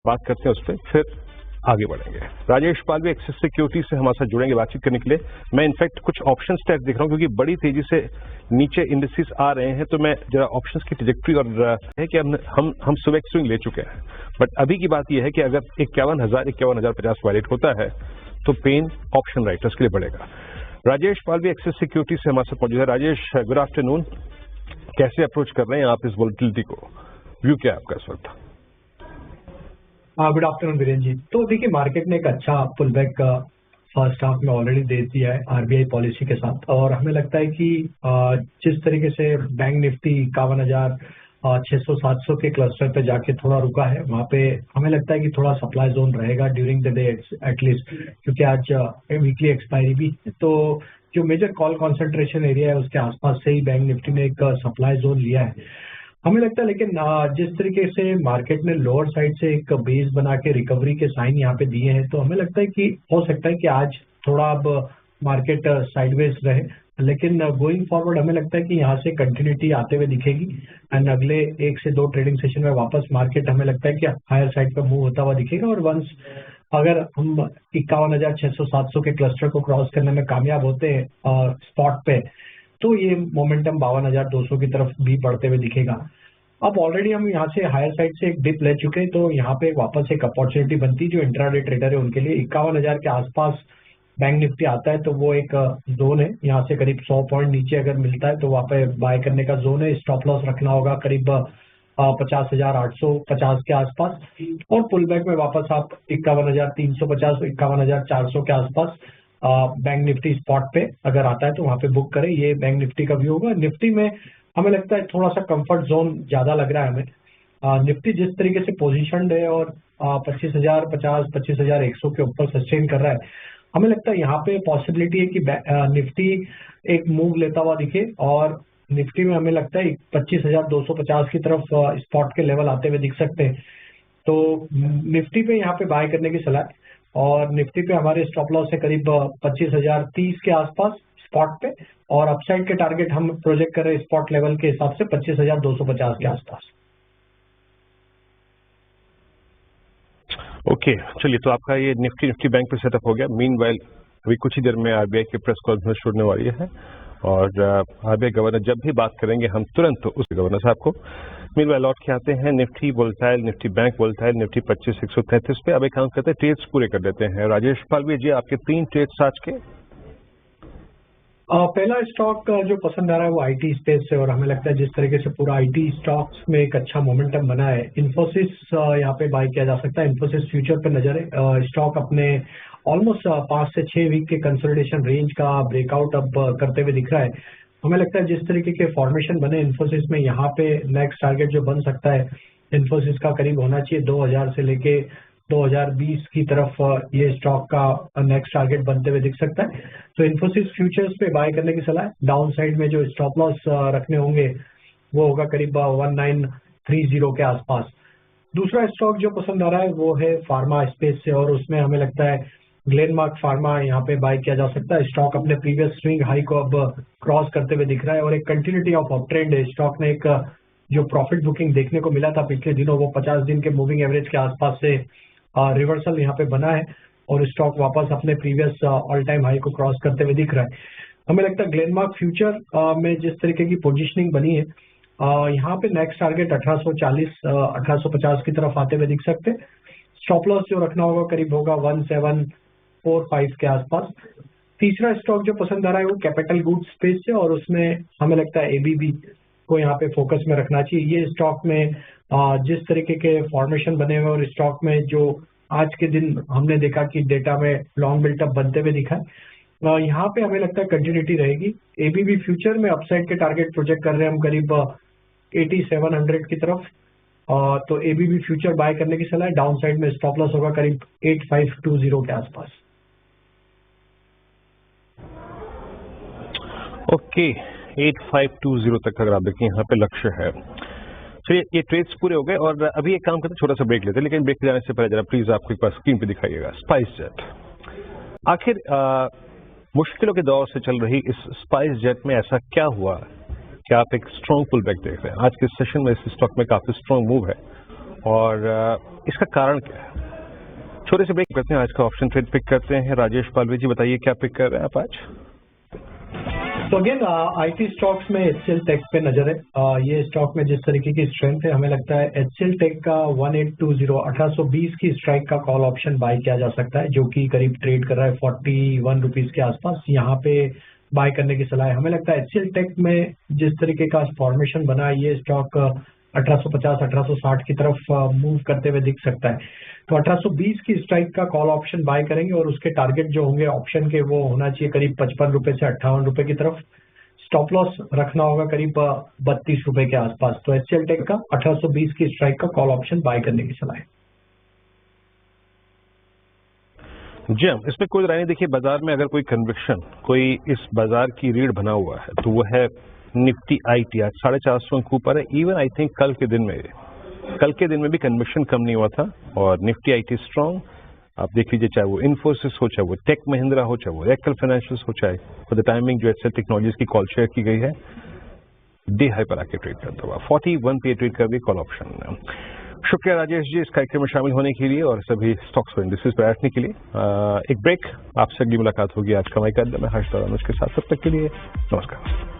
बात करते हैं उस पर, फिर आगे बढ़ेंगे। राजेश पाल भी एक्सिस सिक्योरिटी से हमारे साथ जुड़ेंगे बातचीत करने के लिए। मैं इनफैक्ट कुछ ऑप्शन स्टैक देख रहा हूँ क्योंकि बड़ी तेजी से नीचे इंडिसेस आ रहे हैं, तो मैं जरा ऑप्शंस की ट्रैजेक्टरी और है कि हम सुबह स्विंग ले चुके हैं, बट अभी की बात यह है कि अगर 51,050 वायलेट होता है तो पेन ऑप्शन राइटर्स के लिए बढ़ेगा। राजेश पाल भी एक्सिस सिक्योरिटी से हमारे साथ मौजूद है। राजेश, गुड आफ्टरनून, कैसे अप्रोच कर रहे हैं आप इस वोलेटिलिटी को? व्यू क्या है आपका इस वक्त? Good afternoon Virendra ji. तो देखिए, मार्केट ने एक अच्छा पुल बैक फर्स्ट हाफ में ऑलरेडी दे दिया है आरबीआई पॉलिसी के साथ, और हमें लगता है कि जिस तरीके से बैंक निफ्टी 51,600-700 के क्लस्टर पे जाके थोड़ा रुका है, वहाँ पे हमें लगता है कि थोड़ा सप्लाई जोन रहेगा ड्यूरिंग द डे एटलीस्ट, क्योंकि आज वीकली एक्सपायरी भी है। तो जो मेजर कॉल कॉन्सेंट्रेशन एरिया है उसके आसपास से ही बैंक निफ्टी ने एक सप्लाई जोन लिया है हमें लगता है। लेकिन जिस तरीके से मार्केट ने लोअर साइड से एक बेस बना के रिकवरी के साइन यहाँ पे दिए हैं, तो हमें लगता है कि हो सकता है कि आज थोड़ा अब मार्केट साइडवेज रहे, लेकिन गोइंग फॉरवर्ड हमें लगता है कि यहाँ से कंटिन्यूटी आते हुए दिखेगी एंड अगले 1 से 2 ट्रेडिंग सेशन में वापस मार्केट हमें लगता है कि हायर साइड पर मूव होता हुआ दिखेगा। और वंस अगर हम 51,600-700 के क्लस्टर को क्रॉस करने में कामयाब होते हैं स्पॉट पे, तो ये मोमेंटम 52,200 की तरफ भी बढ़ते हुए दिखेगा। अब ऑलरेडी हम यहाँ से हायर साइड से एक डिप ले चुके हैं, तो यहाँ पे वापस एक अपॉर्चुनिटी बनती है जो इंट्राडे ट्रेडर है उनके लिए। 51,000 के आसपास बैंक निफ्टी आता है तो वो एक जोन है, यहाँ से करीब 100 पॉइंट नीचे अगर मिलता है तो वहाँ पे बाय करने का जोन है। स्टॉप लॉस रखना होगा करीब 50,850 के आसपास, और पुल बैक में वापस आप 51,350, 51,400 के आसपास बैंक निफ्टी स्पॉट पे अगर आता है तो वहां पे बुक करें। ये बैंक निफ्टी का व्यू होगा। निफ्टी में हमें लगता है थोड़ा सा कंफर्ट जोन ज्यादा लग रहा है हमें। निफ्टी जिस तरीके से पोजीशनड है और 25,050, 25,100 के ऊपर सस्टेन कर रहा है, हमें लगता है यहाँ पे पॉसिबिलिटी है कि निफ्टी एक मूव लेता हुआ दिखे, और निफ्टी में हमें लगता है 25,250 की तरफ स्पॉट के लेवल आते हुए दिख सकते हैं। तो निफ्टी पे यहाँ पे बाय करने की सलाह है, और निफ्टी पे हमारे स्टॉप लॉस है करीब 25,030 के आसपास स्पॉट पे, और अपसाइड के टारगेट हम प्रोजेक्ट कर रहे हैं स्पॉट लेवल के हिसाब से 25,250 के आसपास। ओके, चलिए, तो आपका ये निफ्टी बैंक पे सेटअप हो गया। मीनवाइल अभी कुछ ही देर में आरबीआई की प्रेस कॉन्फ्रेंस शुरू होने वाली है, और आरबीआई गवर्नर जब भी बात करेंगे हम तुरंत उस गवर्नर साहब को मीनवाइल लौट के आते हैं। Nifty volatile, Nifty bank volatile, Nifty 25,133 पे अब एक काम करते हैं, ट्रेड्स पूरे कर देते हैं। राजेश पाल जी, आपके 3 ट्रेड्स आज के। पहला स्टॉक जो पसंद आ रहा है वो आईटी स्पेस है, और हमें लगता है जिस तरीके से पूरा आईटी स्टॉक्स में एक अच्छा मोमेंटम बना है, इन्फोसिस यहाँ पे बाय किया जा सकता है। इन्फोसिस फ्यूचर पे नजर है। स्टॉक अपने ऑलमोस्ट 5 से 6 वीक के कंसोलिडेशन रेंज का ब्रेकआउट अब करते हुए दिख रहा है। हमें लगता है जिस तरीके के फॉर्मेशन बने इन्फोसिस में, यहाँ पे नेक्स्ट टारगेट जो बन सकता है इन्फोसिस का करीब होना चाहिए 2,000 से लेके 2020 की तरफ ये स्टॉक का नेक्स्ट टारगेट बनते हुए दिख सकता है। तो इन्फोसिस फ्यूचर्स पे बाय करने की सलाह है। डाउन साइड में जो स्टॉप लॉस रखने होंगे वो होगा करीब 1930 के आसपास। दूसरा स्टॉक जो पसंद आ रहा है वो है फार्मा स्पेस से, और उसमें हमें लगता है ग्लेनमार्क फार्मा यहाँ पे बाय किया जा सकता है। स्टॉक अपने प्रीवियस स्विंग हाई को अब क्रॉस करते हुए दिख रहा है, और एक कंटिन्यूटी ऑफ अप ट्रेंड है। स्टॉक ने एक जो प्रॉफिट बुकिंग देखने को मिला था पिछले दिनों, वो 50 दिन के मूविंग एवरेज के आसपास से रिवर्सल यहाँ पे बना है, और स्टॉक वापस अपने प्रीवियस ऑल टाइम हाई को क्रॉस करते हुए दिख रहा है। हमें लगता है ग्लेनमार्क फ्यूचर में जिस तरीके की पोजीशनिंग बनी है, यहाँ पे नेक्स्ट टारगेट 1840, 1850 की तरफ आते हुए दिख सकते हैं। स्टॉप लॉस जो रखना होगा करीब होगा 1745 के आसपास। तीसरा स्टॉक जो पसंद आ रहा है वो कैपिटल गुड्स स्पेस है, और उसमें हमें लगता है एबीबी को यहाँ पे फोकस में रखना चाहिए। ये स्टॉक में जिस तरीके के फॉर्मेशन बने हुए और स्टॉक में जो आज के दिन हमने देखा कि डेटा में लॉन्ग बिल्टअप बनते हुए दिखा है, यहाँ पे हमें लगता है कंटिन्यूटी रहेगी। एबीबी फ्यूचर में अपसाइड के टारगेट प्रोजेक्ट कर रहे हैं हम करीब 8700 की तरफ, तो एबीबी फ्यूचर बाय करने की सलाह है। डाउन साइड में स्टॉप लॉस होगा करीब 8520 के आसपास। ओके, 8520 तक अगर आप देखें यहाँ पे लक्ष्य है। चलिए, ये ट्रेड्स पूरे हो गए, और अभी एक काम करते हैं, छोटा सा ब्रेक लेते हैं, लेकिन ब्रेक पे जाने से पहले जरा प्लीज आपको एक बार स्क्रीन पे दिखाइएगा स्पाइस जेट। आखिर मुश्किलों के दौर से चल रही इस स्पाइस जेट में ऐसा क्या हुआ कि आप एक स्ट्रॉन्ग पुल बैक देख रहे हैं? आज के सेशन में इस स्टॉक में काफी स्ट्रॉन्ग मूव है, और इसका कारण क्या है? छोटे से ब्रेक करते हैं, आज का ऑप्शन ट्रेड पिक करते हैं। राजेश पालवे जी बताइए क्या पिक कर रहे हैं आप आज? तो अगेन आईटी स्टॉक्स में एचसीएल टेक पे नजर है। ये स्टॉक में जिस तरीके की स्ट्रेंथ है, हमें लगता है एचसीएल टेक का 1820 की स्ट्राइक का कॉल ऑप्शन बाय किया जा सकता है, जो कि करीब ट्रेड कर रहा है 41 रुपीज के आसपास। यहाँ पे बाय करने की सलाह है। हमें लगता है एचसीएल टेक में जिस तरीके का फॉर्मेशन बना है, ये स्टॉक 1850 1860 की तरफ मूव करते हुए दिख सकता है। तो 1820 की स्ट्राइक का कॉल ऑप्शन बाय करेंगे और उसके टारगेट जो होंगे ऑप्शन के, वो होना चाहिए करीब 55 रुपए से 58 रुपए की तरफ। स्टॉप लॉस रखना होगा करीब 32 रुपए के आसपास। तो एचसीएल टेक का 1820 की स्ट्राइक का कॉल ऑप्शन बाय करने की सलाह है। जी हाँ, इसमें कोई राय नहीं। देखिए, बाजार में अगर कोई कन्विक्शन, कोई इस बाजार की रीढ़ बना हुआ है तो वो है निफ्टी आईटी। आज 450 अंक ऊपर है। इवन आई थिंक कल के दिन में भी कन्विक्शन कम नहीं हुआ था और निफ्टी आईटी स्ट्रांग। आप देख लीजिए, चाहे वो इन्फोसिस हो, चाहे वो टेक महिंद्रा हो, चाहे वो एक्सल फाइनेंशियल्स हो, चाहे फॉर द टाइमिंग जो एचसीएल टेक्नोलॉजीज की कॉल शेयर की गई है, डे हाई पर आके ट्रेड करता हुआ 41 पे ट्रेड कर दी कॉल ऑप्शन। शुक्रिया राजेश जी इस कार्यक्रम में शामिल होने के लिए और सभी स्टॉक्स और इंडिसेस पर बैठने के लिए। एक ब्रेक, आपसे अगली मुलाकात होगी आज का माइक अड्डा में हर्ष दौरान उसके साथ। तब तक के लिए नमस्कार।